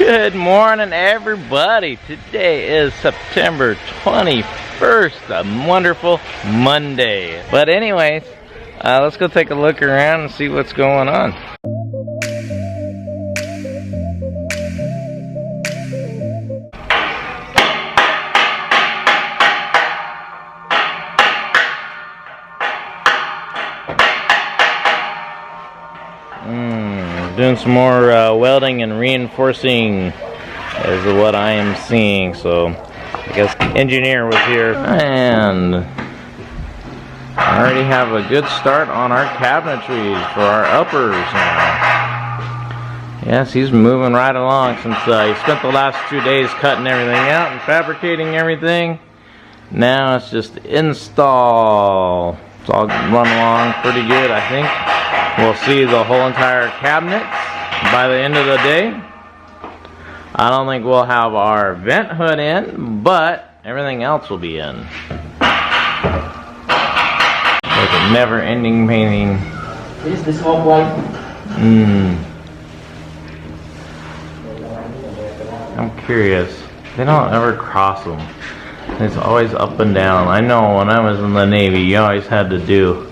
Good morning, everybody. Today is September 21st, a wonderful Monday. But anyways, let's go take a look around and see what's going on. Doing some more welding and reinforcing is what I am seeing. So I guess engineer was here, and I already have a good start on our cabinetry for our uppers now. Yes, he's moving right along since he spent the last 2 days cutting everything out and fabricating everything. Now it's just install. It's all run along pretty good, I think. We'll see the whole entire cabinet by the end of the day. I don't think we'll have our vent hood in, but everything else will be in. Like a never-ending painting. Is this all white? I'm curious. They don't ever cross them. It's always up and down. I know when I was in the Navy, you always had to do.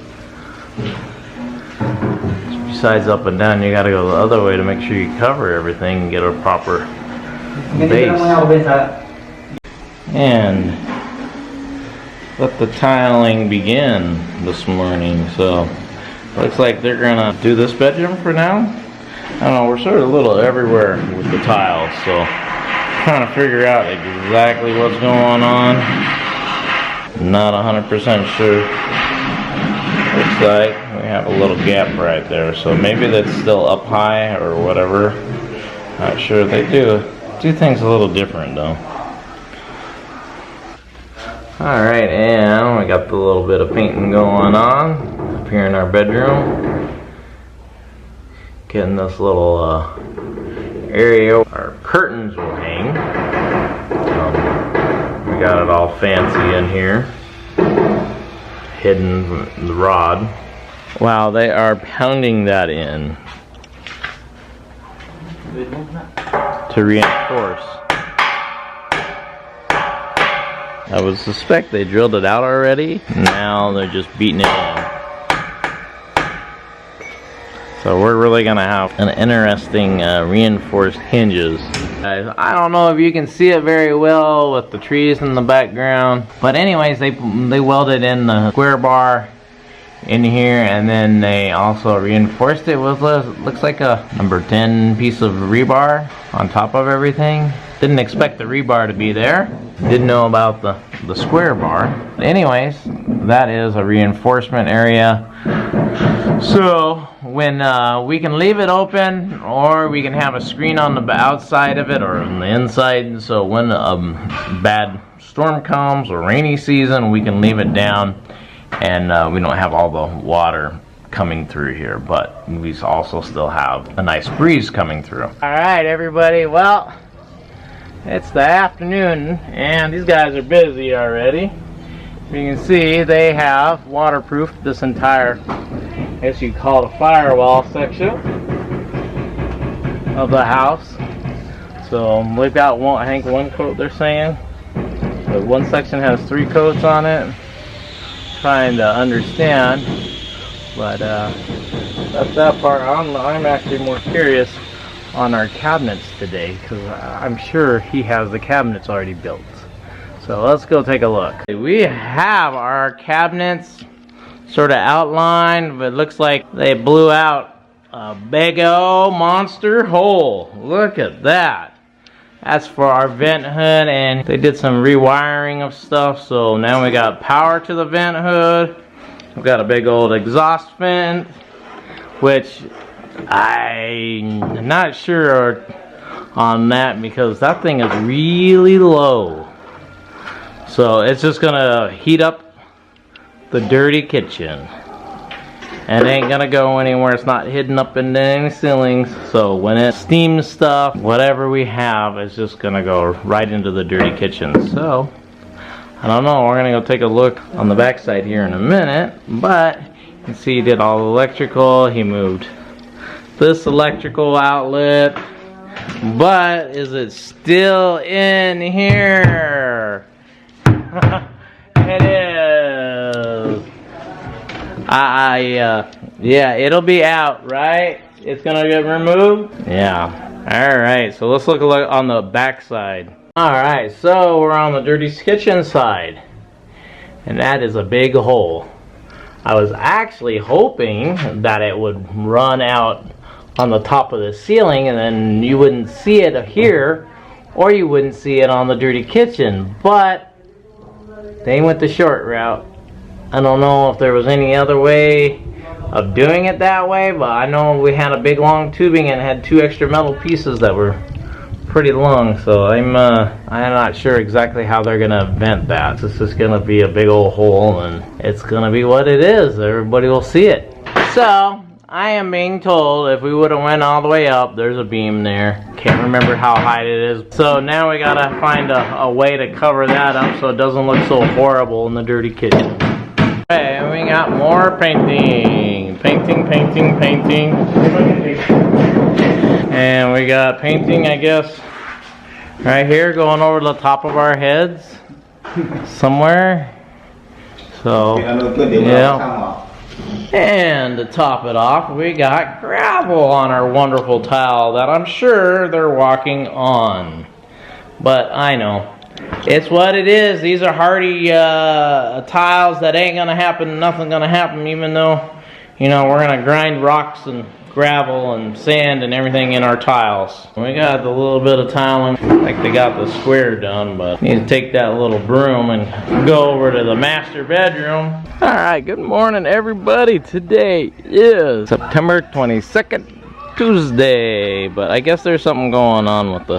Besides up and down, you gotta go the other way to make sure you cover everything and get a proper base. And let the tiling begin this morning. So looks like they're gonna do this bedroom for now. I don't know, we're sort of a little everywhere with the tiles, so trying to figure out exactly what's going on. Not 100% sure. Looks like we have a little gap right there, so maybe that's still up high or whatever. Not sure. They do things a little different though. Alright, and we got the little bit of painting going on up here in our bedroom. Getting this little area our curtains will hang. We got it all fancy in here. Hidden the rod. Wow, they are pounding that in to reinforce. I would suspect they drilled it out already. Now they're just beating it in. So we're really gonna have an interesting reinforced hinges. I don't know if you can see it very well with the trees in the background, but anyways, they welded in the square bar in here, and then they also reinforced it with looks like a number 10 piece of rebar on top of everything. Didn't expect the rebar to be there. Didn't know about the square bar. But anyways, that is a reinforcement area. So when we can leave it open, or we can have a screen on the outside of it or on the inside, so when a bad storm comes or rainy season, we can leave it down and we don't have all the water coming through here, but we also still have a nice breeze coming through. Alright everybody, well, it's the afternoon and these guys are busy already. You can see they have waterproofed this entire, I guess you'd call it a firewall section of the house. So they've got one, I think one coat they're saying. But one section has 3 coats on it. Trying to understand, but that's that part. I'm actually more curious on our cabinets today, because I'm sure he has the cabinets already built. So let's go take a look. We have our cabinets sort of outlined, but it looks like they blew out a big old monster hole. Look at that. That's for our vent hood, and they did some rewiring of stuff, so now we got power to the vent hood. We've got a big old exhaust vent, which I'm not sure on that because that thing is really low. So it's just gonna heat up the dirty kitchen. And it ain't gonna go anywhere. It's not hidden up in any ceilings. So when it steams stuff, whatever we have is just gonna go right into the dirty kitchen. So I don't know, we're gonna go take a look on the back side here in a minute, but you can see he did all the electrical. He moved this electrical outlet. But is it still in here? It is. Yeah, it'll be out, right? It's gonna get removed? Yeah. Alright, so let's look on the back side. Alright, so we're on the dirty kitchen side. And that is a big hole. I was actually hoping that it would run out on the top of the ceiling and then you wouldn't see it here, or you wouldn't see it on the dirty kitchen, but they went the short route. I don't know if there was any other way of doing it that way, but I know we had a big long tubing and it had 2 extra metal pieces that were pretty long, so I'm not sure exactly how they're gonna vent that. This is gonna be a big old hole and it's gonna be what it is. Everybody will see it. So I am being told if we would have went all the way up, there's a beam there. Can't remember how high it is. So now we gotta find a way to cover that up so it doesn't look so horrible in the dirty kitchen. Okay, and we got more painting. Painting. And we got painting, I guess, right here going over the top of our heads somewhere. So, yeah. And to top it off, we got gravel on our wonderful tile that I'm sure they're walking on. But I know, it's what it is. These are hardy tiles that ain't gonna happen, nothing gonna happen, even though, you know, we're gonna grind rocks and gravel and sand and everything in our tiles. We got the little bit of tiling, like they got the square done, but need to take that little broom and go over to the master bedroom. Alright, good morning everybody. Today is September 22nd, Tuesday, but I guess there's something going on with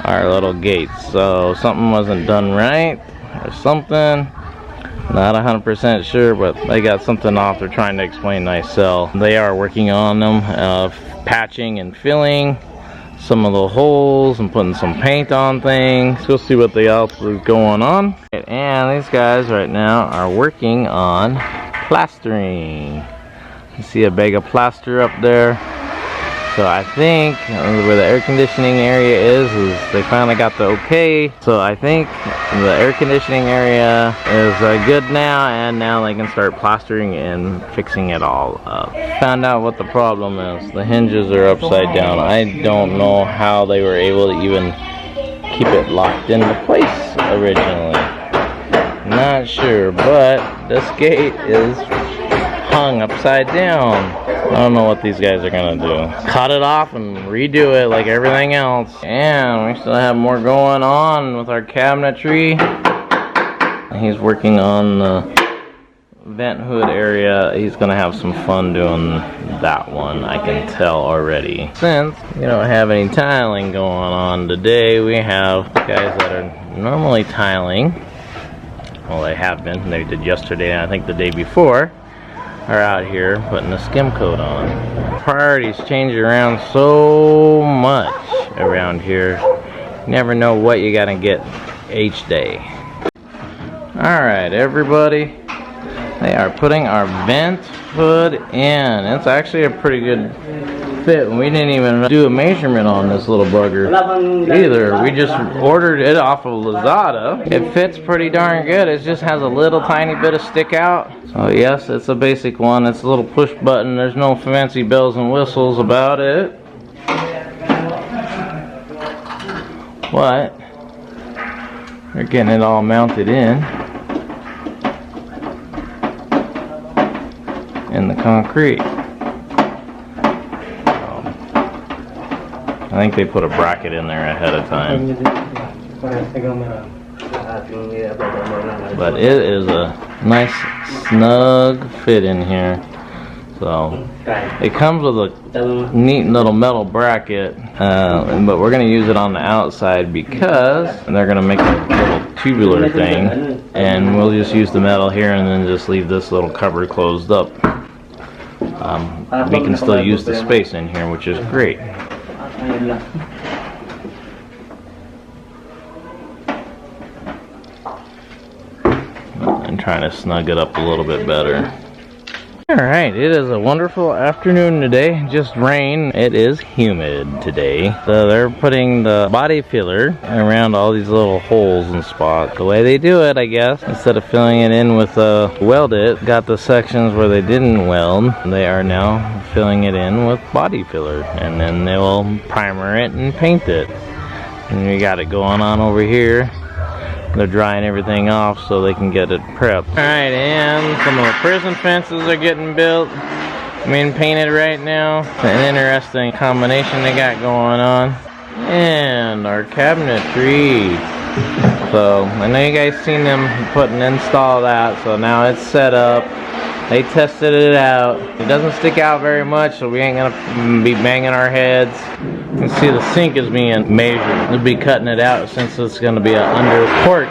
our little gates, so something wasn't done right or something. Not 100% sure, but they got something off. They're trying to explain NICEL. They are working on them, patching and filling some of the holes and putting some paint on things. We'll see what else is going on. And these guys right now are working on plastering. You see a bag of plaster up there. So I think where the air conditioning area is they finally got the okay. So I think the air conditioning area is good now, and now they can start plastering and fixing it all up. Found out what the problem is. The hinges are upside down. I don't know how they were able to even keep it locked into place originally. Not sure, but this gate is hung upside down. I don't know what these guys are gonna do. Cut it off and redo it like everything else. And we still have more going on with our cabinetry. He's working on the vent hood area. He's gonna have some fun doing that one, I can tell already. Since we don't have any tiling going on today, we have guys that are normally tiling. Well, they have been. They did yesterday and I think the day before. Are out here putting the skim coat on. Priorities change around so much around here. You never know what you gotta get each day. Alright everybody, they are putting our vent hood in. It's actually a pretty good fit. We didn't even do a measurement on this little bugger either. We just ordered it off of Lazada. It fits pretty darn good. It just has a little tiny bit of stick out. So yes, it's a basic one. It's a little push button. There's no fancy bells and whistles about it. But we're getting it all mounted in the concrete. I think they put a bracket in there ahead of time. But it is a nice snug fit in here. So it comes with a neat little metal bracket, but we're going to use it on the outside because they're going to make a little tubular thing, and we'll just use the metal here and then just leave this little cover closed up. We can still use the space in here, which is great. I'm trying to snug it up a little bit better. Alright, it is a wonderful afternoon today. Just rain. It is humid today. So they're putting the body filler around all these little holes and spots. The way they do it, I guess, instead of filling it in with weld it, got the sections where they didn't weld. They are now filling it in with body filler. And then they will primer it and paint it. And we got it going on over here. They're drying everything off so they can get it prepped. Alright, and some of the prison fences are getting built. Being painted right now. An interesting combination they got going on. And our cabinetry. So, I know you guys seen them install that, so now it's set up. They tested it out. It doesn't stick out very much, so we ain't gonna be banging our heads. You can see the sink is being measured. We'll be cutting it out since it's gonna be under quartz.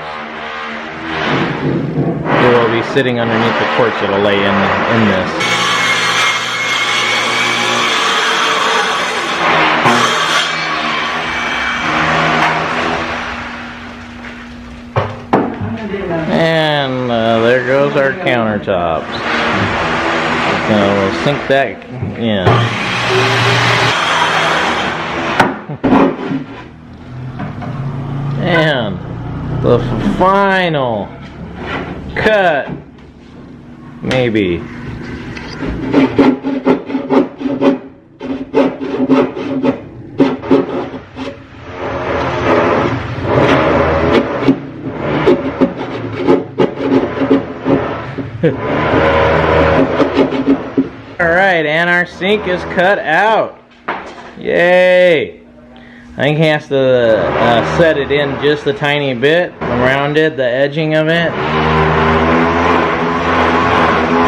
It will be sitting underneath the quartz it'll lay in this. And there goes our countertops. We'll sink that in. And the final cut, maybe. Alright, and our sink is cut out. Yay! I think he has to set it in just a tiny bit around it, the edging of it.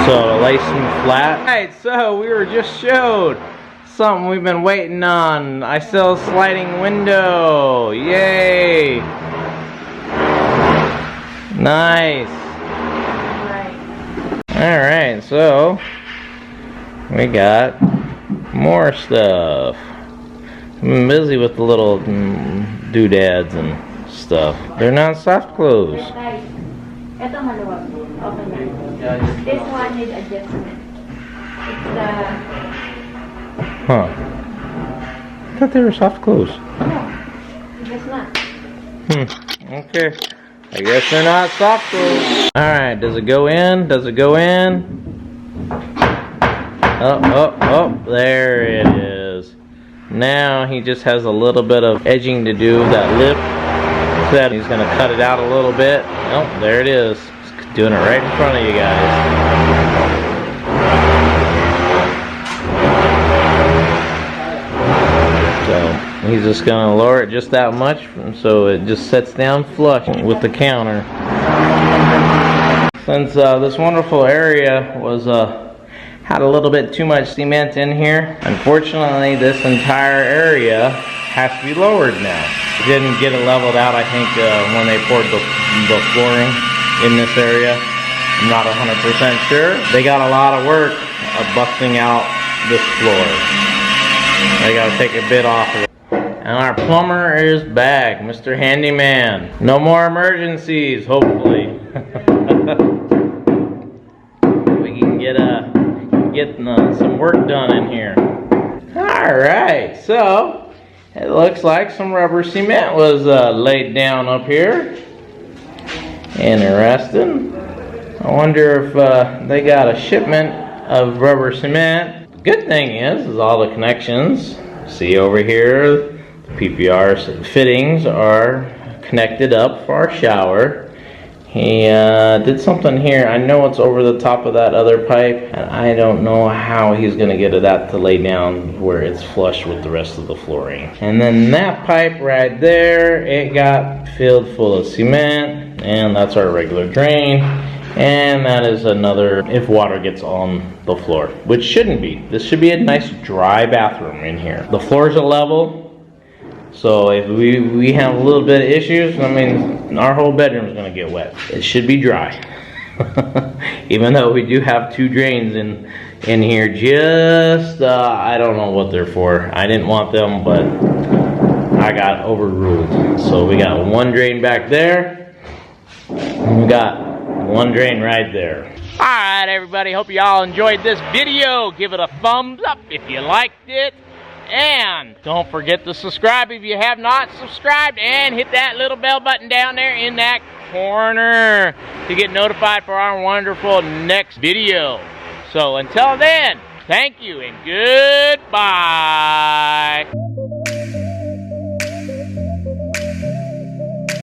So it'll lay some flat. Alright, so we were just showed something we've been waiting on. I sell a sliding window. Yay! Nice. Alright, so we got more stuff. I'm busy with the little doodads and stuff. They're not soft close. Ito maluwag. Okay na. This one needs adjustment. It's Huh. I thought they were soft close. no, it's not. Okay. I guess they're not soft close. Alright, does it go in? Does it go in? Oh, there it is. Now he just has a little bit of edging to do with that lip. Said he's gonna cut it out a little bit. Oh, there it is. He's doing it right in front of you guys. So he's just gonna lower it just that much so it just sets down flush with the counter. Since this wonderful area was had a little bit too much cement in here, unfortunately this entire area has to be lowered now. Didn't get it leveled out, I think, when they poured the flooring in this area. I'm not 100% sure. They got a lot of work of busting out this floor. They got to take a bit off of it. And our plumber is back, Mr. Handyman. No more emergencies, hopefully. We can get some work done in here. Alright, so it looks like some rubber cement was laid down up here. Interesting. I wonder if they got a shipment of rubber cement. Good thing is all the connections. See over here, the PPR fittings are connected up for our shower. He did something here. I know it's over the top of that other pipe, and I don't know how he's going to get that to lay down where it's flush with the rest of the flooring. And then that pipe right there, it got filled full of cement, and that's our regular drain. And that is another if water gets on the floor, which shouldn't be. This should be a nice dry bathroom in here. The floors are level. So if we have a little bit of issues, I mean, our whole bedroom is going to get wet. It should be dry. Even though we do have two drains in here, just, I don't know what they're for. I didn't want them, but I got overruled. So we got one drain back there, and we got one drain right there. Alright everybody, hope you all enjoyed this video. Give it a thumbs up if you liked it. And don't forget to subscribe if you have not subscribed. And hit that little bell button down there in that corner to get notified for our wonderful next video. So until then, thank you and goodbye.